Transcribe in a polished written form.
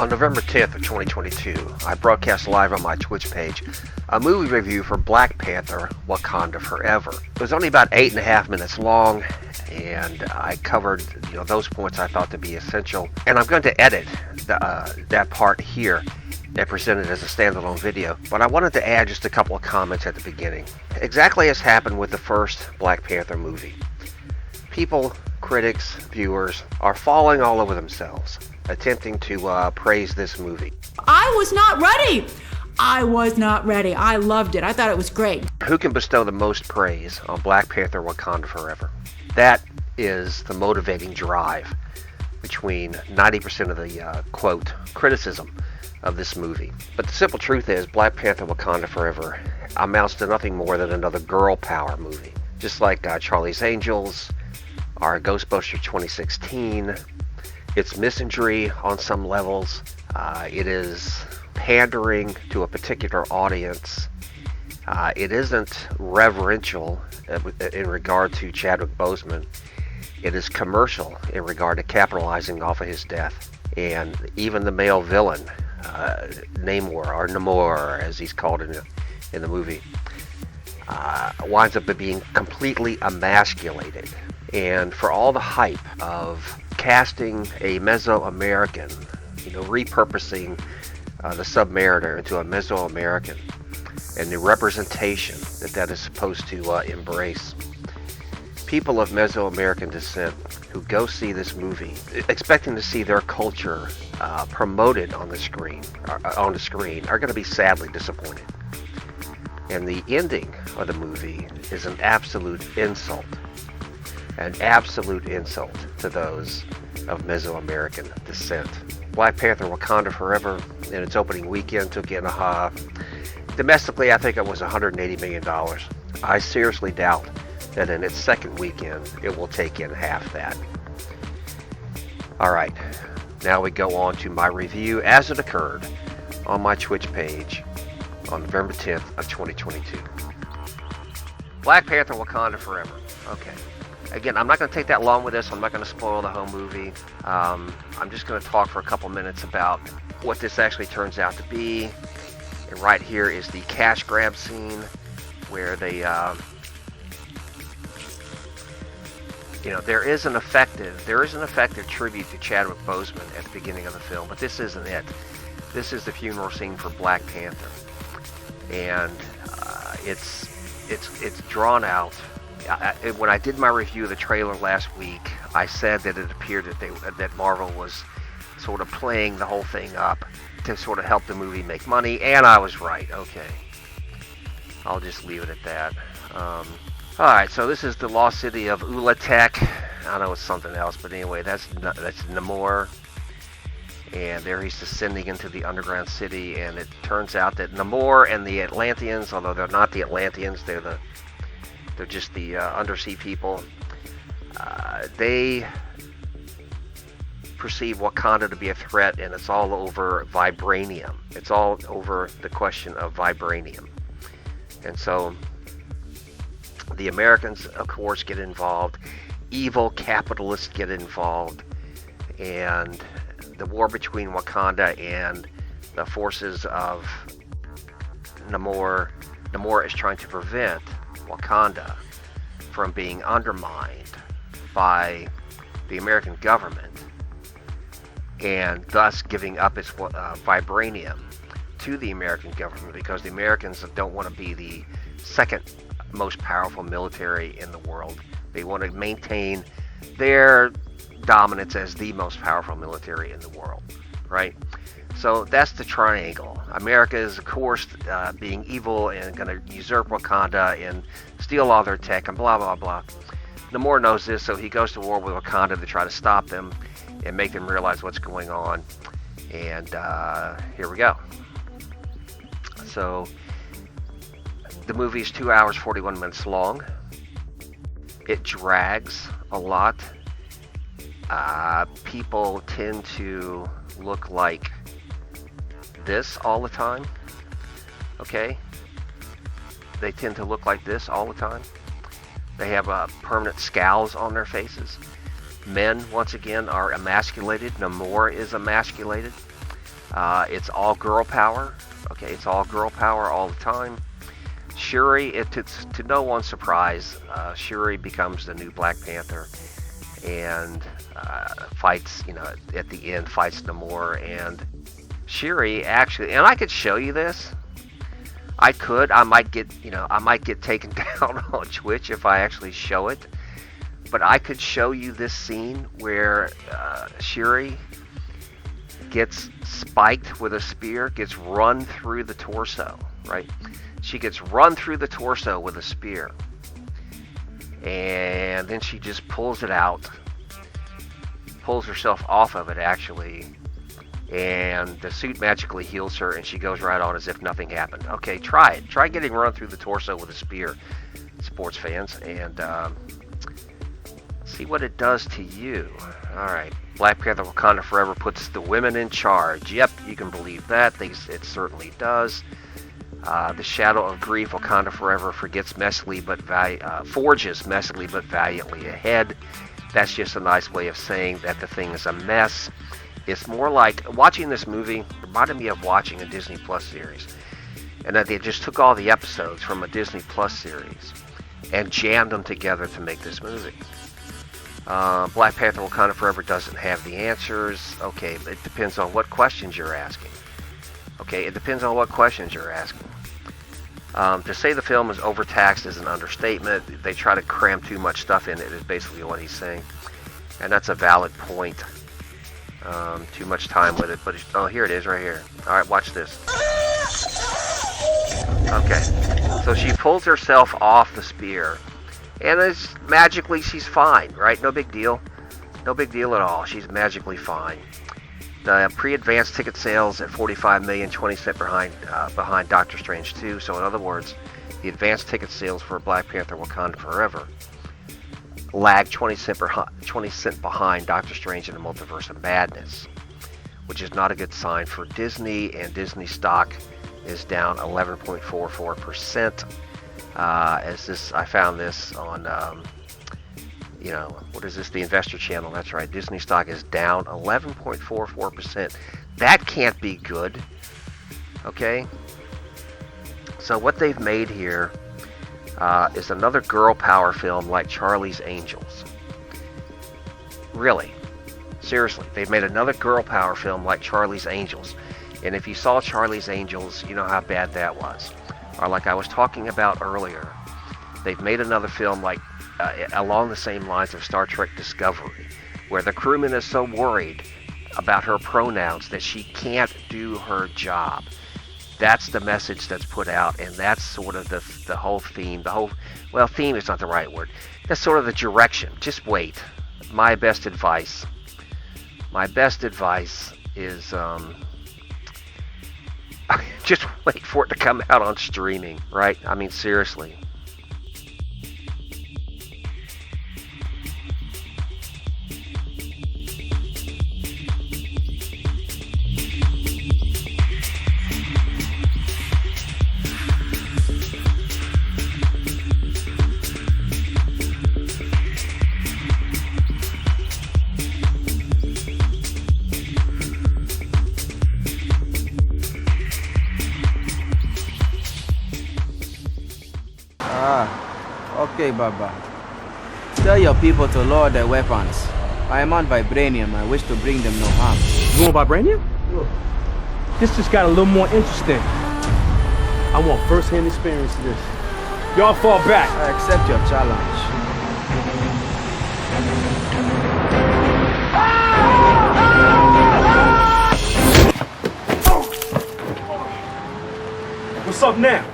On November 10th of 2022, I broadcast live on my Twitch page a movie review for Black Panther Wakanda Forever. It was only about 8.5 minutes long, and I covered those points I thought to be essential. And I'm going to edit that part here and present it as a standalone video. But I wanted to add just a couple of comments at the beginning. Exactly as happened with the first Black Panther movie. People, critics, viewers are falling all over themselves, attempting to praise this movie. I was not ready. I loved it. I thought it was great. Who can bestow the most praise on Black Panther Wakanda Forever? That is the motivating drive between 90% of the, quote, criticism of this movie. But the simple truth is, Black Panther Wakanda Forever amounts to nothing more than another girl power movie. Just like Charlie's Angels, or Ghostbusters 2016, it's misandry on some levels. It is pandering to a particular audience. It isn't reverential in regard to Chadwick Boseman. It is commercial in regard to capitalizing off of his death. And even the male villain, Namor, as he's called in the movie, winds up being completely emasculated. And for all the hype of casting a Mesoamerican, repurposing the Submariner into a Mesoamerican, and the representation that is supposed to embrace, people of Mesoamerican descent who go see this movie, expecting to see their culture promoted on the screen, are going to be sadly disappointed. And the ending of the movie is an absolute insult. An absolute insult to those of Mesoamerican descent. Black Panther Wakanda Forever in its opening weekend took in domestically, I think it was $180 million. I seriously doubt that in its second weekend it will take in half that. Alright, now we go on to my review as it occurred on my Twitch page on November 10th of 2022. Black Panther Wakanda Forever. Okay. Again, I'm not going to take that long with this. I'm not going to spoil the whole movie. I'm just going to talk for a couple minutes about what this actually turns out to be. And right here is the cash grab scene where they, there is an effective tribute to Chadwick Boseman at the beginning of the film, but this isn't it. This is the funeral scene for Black Panther, and it's drawn out. When I did my review of the trailer last week, I said that it appeared that Marvel was sort of playing the whole thing up to sort of help the movie make money, and I was right. Okay, I'll just leave it at that. Alright, so this is the lost city of Ulatek. I know it's something else, but anyway, that's Namor. And there he's descending into the underground city, and it turns out that Namor and the Atlanteans, although they're not the Atlanteans, they're just the undersea people, they perceive Wakanda to be a threat, and it's all over vibranium. It's all over the question of vibranium. And so the Americans, of course, get involved. Evil capitalists get involved. And the war between Wakanda and the forces of Namor is trying to prevent Wakanda from being undermined by the American government, and thus giving up its vibranium to the American government, because the Americans don't want to be the second most powerful military in the world. They want to maintain their dominance as the most powerful military in the world, right? So that's the triangle. America is, of course, being evil and going to usurp Wakanda and steal all their tech and blah, blah, blah. Namor knows this, so he goes to war with Wakanda to try to stop them and make them realize what's going on. And here we go. So the movie is 2 hours, 41 minutes long. It drags a lot. People tend to look like this all the time. Okay? they tend to look like this all the time. They have permanent scowls on their faces. Men, once again, are emasculated. Namor is emasculated. It's all girl power. Okay, it's all girl power all the time. Shuri, it's to no one's surprise, Shuri becomes the new Black Panther and fights, at the end, fights Namor. And Shuri actually, and I could show you this. I might get taken down on Twitch if I actually show it. But I could show you this scene where Shuri gets spiked with a spear, gets run through the torso, right? She gets run through the torso with a spear. And then she just pulls it out, pulls herself off of it actually, and the suit magically heals her and she goes right on as if nothing happened. Okay, try it. Try getting run through the torso with a spear, sports fans, and see what it does to you. Alright, Black Panther Wakanda Forever puts the women in charge. Yep, you can believe that. It certainly does. The shadow of grief, Wakanda Forever forges messily but valiantly ahead. That's just a nice way of saying that the thing is a mess. It's more like watching this movie reminded me of watching a Disney Plus series, and that they just took all the episodes from a Disney Plus series and jammed them together to make this movie. Black Panther Wakanda Forever doesn't have the answers. Okay, it depends on what questions you're asking. To say the film is overtaxed is an understatement. They try to cram too much stuff in it is basically what he's saying. And that's a valid point. Too much time with it. But here it is right here. Alright, watch this. Okay. So she pulls herself off the spear. And magically she's fine, right? No big deal. No big deal at all. She's magically fine. The pre-advanced ticket sales at 45 million, 20 cents behind Doctor Strange 2. So in other words, the advanced ticket sales for Black Panther Wakanda Forever lagged 20 cents behind Doctor Strange in the Multiverse of Madness, which is not a good sign for Disney, and Disney stock is down 11.44%. I found this on what is this? The Investor Channel. That's right. Disney stock is down 11.44%. That can't be good. Okay. So what they've made here is another girl power film like Charlie's Angels. Really. Seriously. They've made another girl power film like Charlie's Angels. And if you saw Charlie's Angels, you know how bad that was. Or like I was talking about earlier, they've made another film like along the same lines of Star Trek Discovery, where the crewman is so worried about her pronouns that she can't do her job. That's the message that's put out, and that's sort of the whole theme. Theme is not the right word. That's sort of the direction. Just wait. My best advice is just wait for it to come out on streaming, right? I mean, seriously. Okay, Baba. Tell your people to lower their weapons. I am on vibranium. I wish to bring them no harm. You want vibranium? Look, this just got a little more interesting. I want first-hand experience to this. Y'all fall back. I accept your challenge. What's up now?